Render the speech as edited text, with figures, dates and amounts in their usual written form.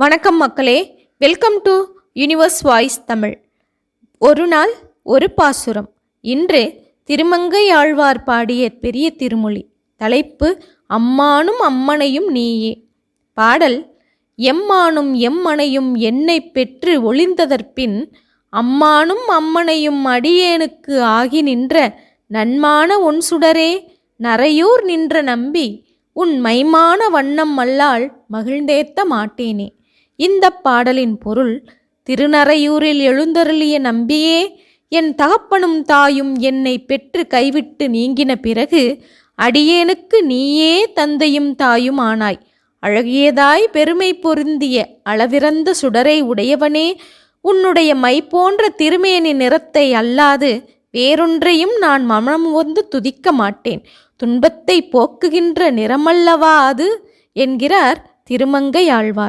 வணக்கம் மக்களே, welcome to universe voice Tamil. ஒரு நாள் ஒரு பாசுரம். இன்று திருமங்கையாழ்வார் பாடிய பெரிய திருமொழி. தலைப்பு அம்மானும் அம்மனையும் நீயே. பாடல்: எம்மானும் எம்மனையும் என்னை பெற்று ஒளிந்ததற்பின் அம்மானும் அம்மனையும் அடியேனுக்கு ஆகி நின்ற நன்மான ஒன் சுடரே, நரையூர் நின்ற நம்பி உன் மைமான வண்ணம் அல்லால் மகிழ்ந்தேத்த மாட்டேனே. இந்த பாடலின் பொருள்: திருநறையூரில் எழுந்தருளிய நம்பியே, என் தகப்பனும் தாயும் என்னை பெற்று கைவிட்டு நீங்கின பிறகு அடியேனுக்கு நீயே தந்தையும் தாயும் ஆனாய். அழகியதாய் பெருமை பொருந்திய அளவிறந்த சுடரை உடையவனே, உன்னுடைய மை போன்ற திருமேனி நிறத்தை அல்லாது வேறொன்றையும் நான் மனமுவந்து துதிக்க மாட்டேன். துன்பத்தை போக்குகின்ற நிறமல்லவா அது என்கிறார் திருமங்கையாழ்வார்.